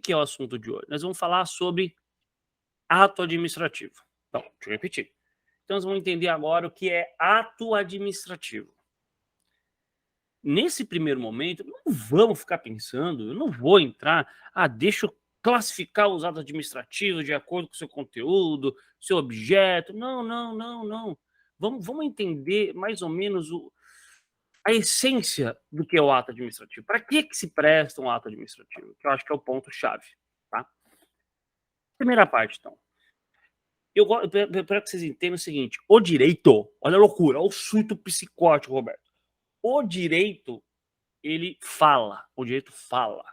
que é o assunto de hoje? Nós vamos falar sobre ato administrativo. Então, deixa eu repetir. Então, nós vamos entender agora o que é ato administrativo. Nesse primeiro momento, não vamos ficar pensando, eu não vou entrar, deixa eu classificar os atos administrativos de acordo com o seu conteúdo, seu objeto. Não, não, não, não. Vamos entender mais ou menos a essência do que é o ato administrativo. Para que se presta um ato administrativo? Que eu acho que é o ponto-chave. Tá? Primeira parte, então. Eu quero que vocês entendam o seguinte: o direito, olha a loucura, olha o surto psicótico, Roberto. O direito, ele fala. O direito fala.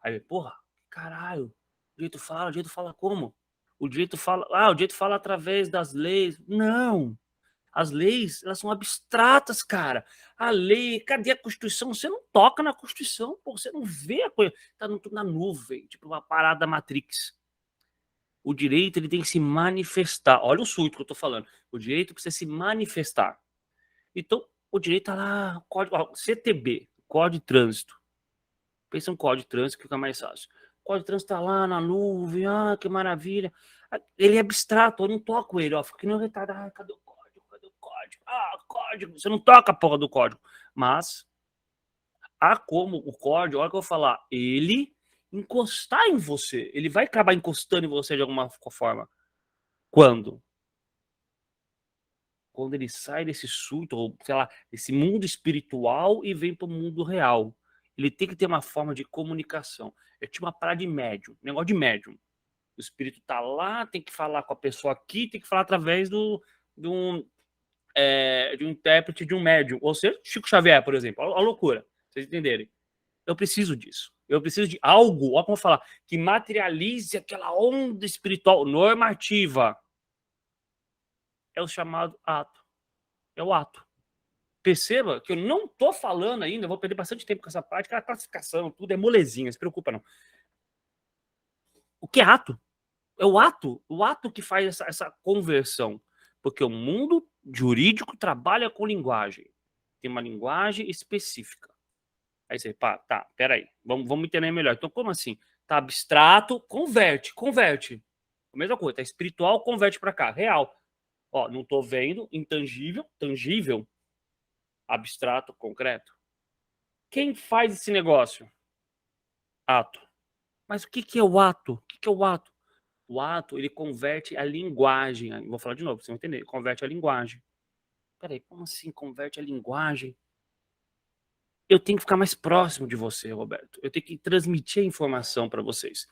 Aí, porra, caralho, o direito fala como? O direito fala através das leis. Não. As leis, elas são abstratas, cara. A lei, cadê a Constituição? Você não toca na Constituição, pô, você não vê a coisa. Tá tudo na nuvem, tipo uma parada da Matrix. O direito, ele tem que se manifestar. Olha o surto que eu tô falando. O direito precisa se manifestar. Então, o direito tá lá, CTB, Código de Trânsito. Pensa um Código de Trânsito que fica mais fácil. O Código de Trânsito tá lá na nuvem, que maravilha. Ele é abstrato, eu não toco ele, ó. Fica que nem um retardado, cadê o código? Cadê o código? Código. Você não toca a porra do código. Mas, há como o código, olha o que eu vou falar, ele encostar em você. Ele vai acabar encostando em você de alguma forma. Quando? Quando ele sai desse surto, ou sei lá, desse mundo espiritual e vem para o mundo real. Ele tem que ter uma forma de comunicação. É tipo uma parada de médium, negócio de médium. O espírito tá lá, tem que falar com a pessoa aqui, tem que falar através de um intérprete, de um médium. Ou seja, Chico Xavier, por exemplo. A loucura, vocês entenderem. Eu preciso disso. Eu preciso de algo, ó, como falar, que materialize aquela onda espiritual normativa. É o chamado ato. É o ato. Perceba que eu não tô falando ainda, vou perder bastante tempo com essa parte, que a classificação, tudo é molezinha, não se preocupa não. O que é ato? É o ato que faz essa conversão. Porque o mundo jurídico trabalha com linguagem. Tem uma linguagem específica. Aí você, tá, peraí, vamos entender melhor. Então, como assim? Tá abstrato, converte. A mesma coisa, tá espiritual, converte para cá, real. Ó, não tô vendo, intangível, tangível, abstrato, concreto. Quem faz esse negócio? Ato. Mas o que é o ato? O que é o ato? O ato, ele converte a linguagem. Vou falar de novo, pra você entender. Converte a linguagem. Peraí, como assim converte a linguagem? Eu tenho que ficar mais próximo de você, Roberto. Eu tenho que transmitir a informação para vocês.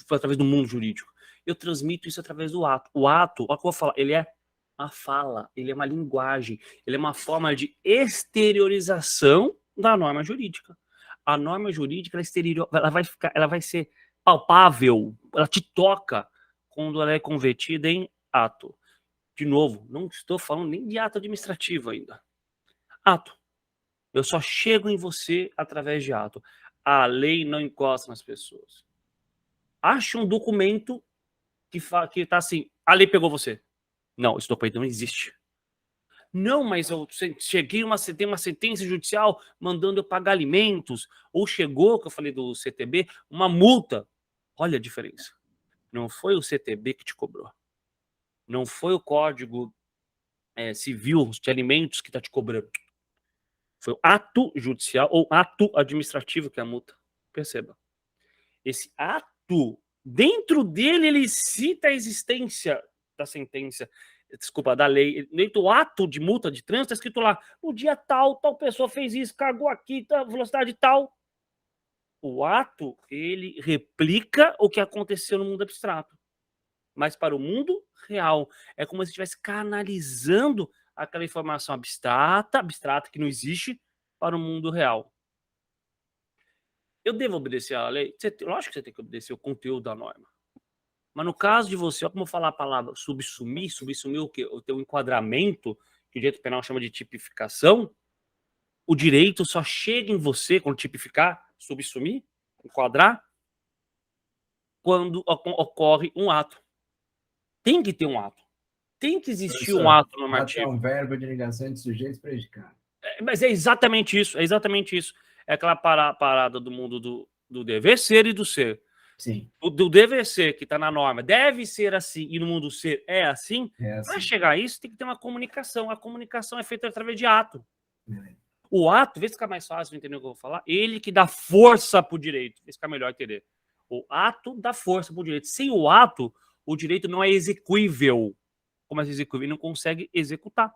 Através do mundo jurídico. Eu transmito isso através do ato. O ato, olha o que eu vou falar, ele é uma fala, ele é uma linguagem, ele é uma forma de exteriorização da norma jurídica. A norma jurídica, ela vai ser palpável, ela te toca quando ela é convertida em ato. De novo, não estou falando nem de ato administrativo ainda. Ato. Eu só chego em você através de ato. A lei não encosta nas pessoas. Acha um documento que tá assim, a lei pegou você. Não, esse documento não existe. Não, mas eu cheguei, tem uma sentença judicial mandando eu pagar alimentos, ou chegou, que eu falei do CTB, uma multa. Olha a diferença. Não foi o CTB que te cobrou. Não foi o Código Civil de Alimentos que está te cobrando. Foi o ato judicial ou ato administrativo que é a multa. Perceba. Esse ato, dentro dele, ele cita a existência da sentença, desculpa, da lei. Dentro do ato de multa de trânsito, está escrito lá, no dia tal pessoa fez isso, cargou aqui, velocidade tal. O ato, ele replica o que aconteceu no mundo abstrato. Mas para o mundo real, é como se estivesse canalizando aquela informação abstrata que não existe, para o mundo real. Eu devo obedecer à lei? Lógico que você tem que obedecer o conteúdo da norma. Mas no caso de você, olha como eu falar a palavra subsumir o quê? O teu enquadramento, que o direito penal chama de tipificação. O direito só chega em você, quando tipificar, subsumir, enquadrar, quando ocorre um ato. Tem que ter um ato. Tem que existir um ato normativo. Ato é um verbo de ligação de sujeitos predicados. Mas é exatamente isso, é exatamente isso. É aquela parada do mundo do dever ser e do ser. Sim. Do dever ser, que está na norma, deve ser assim, e no mundo ser é assim, É para assim. chegar a isso, tem que ter uma comunicação. A comunicação é feita através de ato. É. O ato, vê se ficar mais fácil de entender o que eu vou falar, ele que dá força para o direito. Vê se ficar melhor entender. O ato dá força para o direito. Sem o ato, o direito não é execuível. Como é execuível? Ele não consegue executar.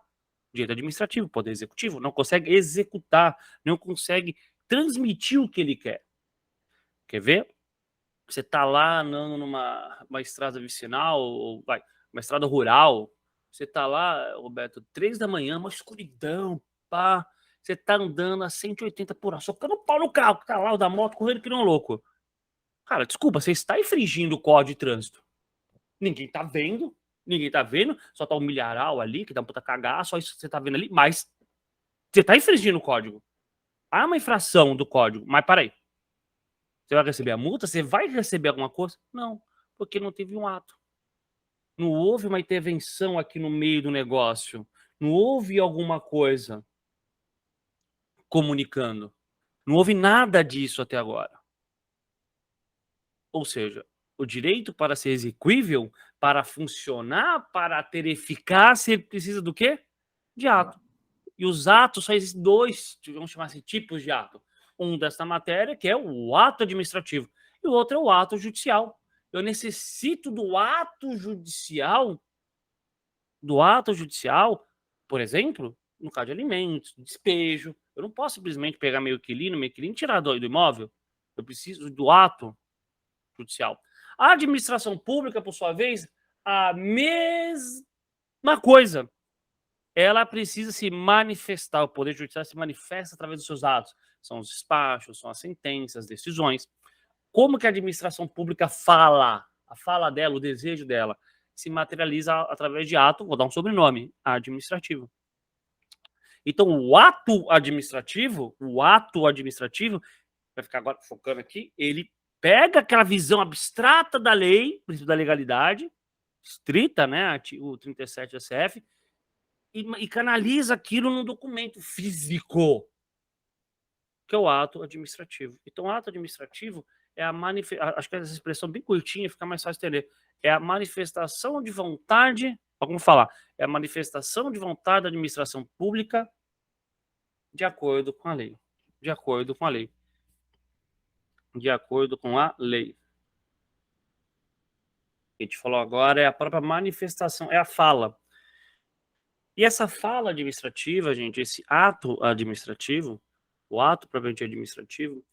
Direito administrativo, poder executivo, não consegue executar, não consegue transmitir o que ele quer. Quer ver? Você tá lá andando numa estrada vicinal, ou uma estrada rural, você tá lá, Roberto, 3 da manhã, uma escuridão, pá, você tá andando a 180 por hora, socando pau no carro, que tá lá o da moto correndo que nem um louco. Cara, desculpa, você está infringindo o código de trânsito. Ninguém tá vendo, só tá o milharal ali, que dá um puta cagaço, só isso que você tá vendo ali, mas você tá infringindo o código. Há uma infração do código, mas peraí. Você vai receber a multa? Você vai receber alguma coisa? Não, porque não teve um ato. Não houve uma intervenção aqui no meio do negócio. Não houve alguma coisa comunicando. Não houve nada disso até agora. Ou seja, o direito para ser execuível, para funcionar, para ter eficácia, ele precisa do quê? De ato. E os atos, só existem dois, vamos chamar assim, tipos de ato. Um desta matéria, que é o ato administrativo, e o outro é o ato judicial. Eu necessito do ato judicial, por exemplo, no caso de alimentos, despejo. Eu não posso simplesmente pegar meu inquilino e tirar do imóvel. Eu preciso do ato judicial. A administração pública, por sua vez, a mesma coisa. Ela precisa se manifestar, o Poder Judiciário se manifesta através dos seus atos. São os despachos, são as sentenças, as decisões. Como que a administração pública fala? A fala dela, o desejo dela, se materializa através de ato, vou dar um sobrenome, administrativo. Então, o ato administrativo, vai ficar agora focando aqui, ele pega aquela visão abstrata da lei, princípio da legalidade, estrita, né, o 37 da CF, e canaliza aquilo num documento físico, que é o ato administrativo. Então, o ato administrativo é acho que essa expressão bem curtinha, fica mais fácil entender. É a manifestação de vontade, vamos falar, é a manifestação de vontade da administração pública de acordo com a lei. De acordo com a lei. De acordo com a lei. A gente falou agora é a própria manifestação, é a fala. E essa fala administrativa, gente, esse ato administrativo, o ato propriamente administrativo,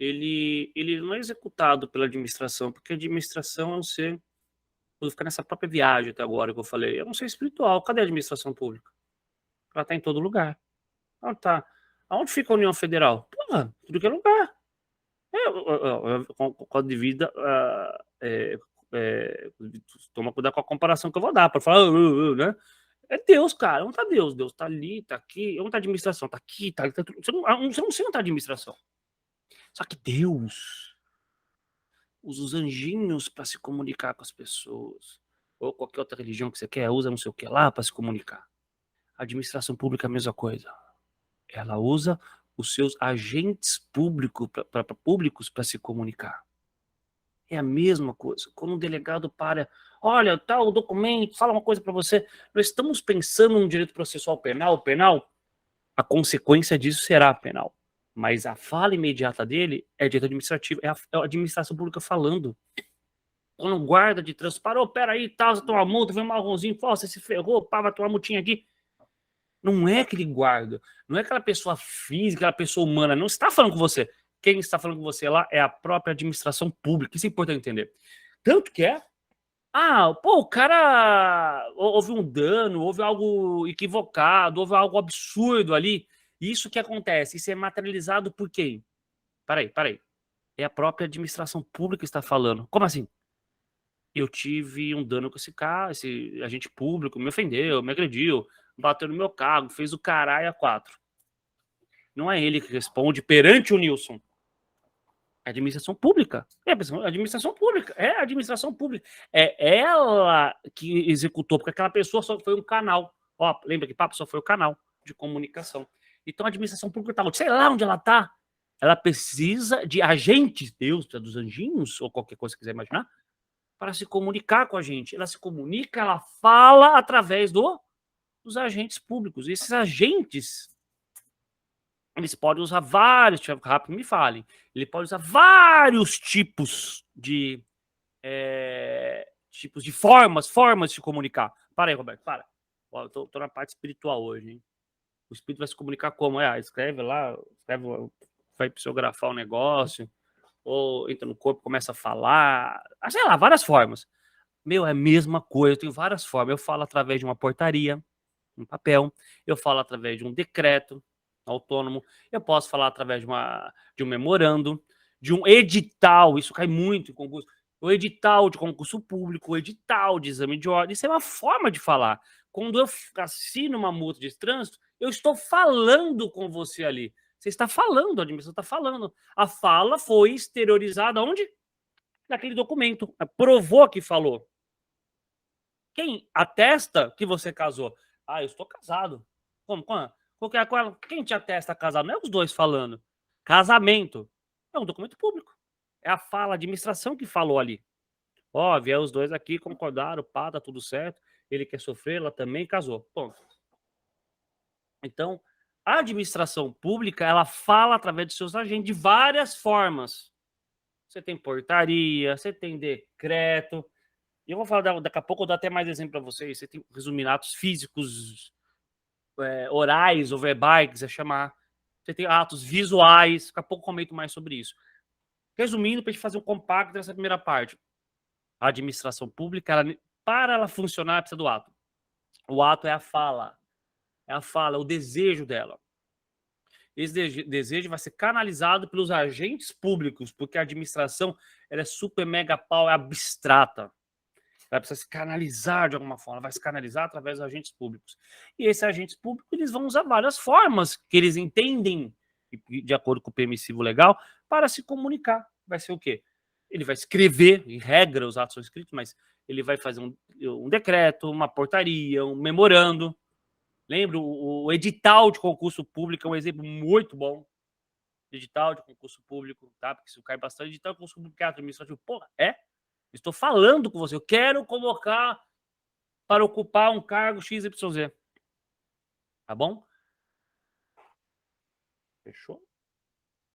ele não é executado pela administração, porque a administração é um ser, vou ficar nessa própria viagem até agora que eu falei, é um ser espiritual. Cadê a administração pública? Ela está em todo lugar. Ela tá. Aonde fica a União Federal? Porra, tudo que é lugar. Com Código de Vida, toma cuidado com a comparação que eu vou dar, para falar, né? É Deus, cara. Onde tá Deus? Deus tá ali, tá aqui. Onde tá a administração? Tá aqui, tá ali. Tá... Você não sei onde tá a administração. Só que Deus usa os anjinhos para se comunicar com as pessoas. Ou qualquer outra religião que você quer, usa não sei o que lá para se comunicar. A administração pública é a mesma coisa. Ela usa os seus agentes públicos para se comunicar. É a mesma coisa. Quando um delegado olha, tá o documento, fala uma coisa para você. Nós estamos pensando no direito processual penal, a consequência disso será penal. Mas a fala imediata dele é direito administrativo, é a administração pública falando. Quando o guarda de trânsito parou, peraí, tá, você tomou uma multa, foi um marronzinho, você se ferrou, pá, vai tomar uma multinha aqui. Não é aquele guarda, não é aquela pessoa física, aquela pessoa humana, não está falando com você. Quem está falando com você lá é a própria administração pública. Isso é importante entender. Tanto que o cara houve um dano, houve algo equivocado, houve algo absurdo ali. Isso que acontece, isso é materializado por quem? Peraí. É a própria administração pública que está falando. Como assim? Eu tive um dano com esse cara, esse agente público me ofendeu, me agrediu, bateu no meu carro, fez o caralho a 4. Não é ele que responde perante o Nilson. É a administração pública. É a administração pública. É a administração pública. É ela que executou, porque aquela pessoa só foi um canal. Lembra que papo só foi o canal de comunicação. Então a administração pública tá, sei lá onde ela tá. ela precisa de agentes, Deus, dos anjinhos, ou qualquer coisa que quiser imaginar, para se comunicar com a gente. Ela se comunica, ela fala através dos agentes públicos. E esses agentes, eles podem usar vários, rápido me falem, ele pode usar vários tipos de formas de se comunicar. Para aí, Roberto, para. Ó, eu tô na parte espiritual hoje, hein? O espírito vai se comunicar como? Escreve lá, vai psicografar o negócio, ou entra no corpo, começa a falar, sei lá, várias formas. Meu, é a mesma coisa, eu tenho várias formas. Eu falo através de uma portaria, um papel, eu falo através de um decreto autônomo, eu posso falar através de um memorando, de um edital, isso cai muito em concurso, o edital de concurso público, o edital de exame de ordem, isso é uma forma de falar. Quando eu assino uma multa de trânsito, eu estou falando com você ali. Você está falando, a administração está falando. A fala foi exteriorizada onde? Naquele documento. Provou que falou. Quem atesta que você casou? Eu estou casado. Como? Quem te atesta casado? Não é os dois falando. Casamento é um documento público. É a fala, a administração que falou ali. Ó, vieram os dois aqui, concordaram, pá, tá tudo certo. Ele quer sofrer, ela também casou. Ponto. Então, a administração pública, ela fala através de seus agentes de várias formas. Você tem portaria, você tem decreto. E eu vou falar daqui a pouco, eu dou até mais exemplo para vocês. Você tem resumir atos físicos, orais ou verbais, quiser chamar. Você tem atos visuais. Daqui a pouco eu comento mais sobre isso. Resumindo, para a gente fazer um compacto dessa primeira parte. A administração pública, para ela funcionar, ela precisa do ato. O ato é a fala. É a fala, é o desejo dela. Esse desejo vai ser canalizado pelos agentes públicos, porque a administração ela é super mega pau, é abstrata. Ela precisa se canalizar de alguma forma, vai se canalizar através dos agentes públicos. E esses agentes públicos eles vão usar várias formas que eles entendem, de acordo com o permissivo legal, para se comunicar. Vai ser o quê? Ele vai escrever, em regra, os atos são escritos, mas ele vai fazer um decreto, uma portaria, um memorando. Lembra, o edital de concurso público é um exemplo muito bom. Edital de concurso público, tá? Porque isso cai bastante. Edital de concurso público é administrativo. Porra, estou falando com você. Eu quero convocar para ocupar um cargo XYZ. Tá bom? Fechou?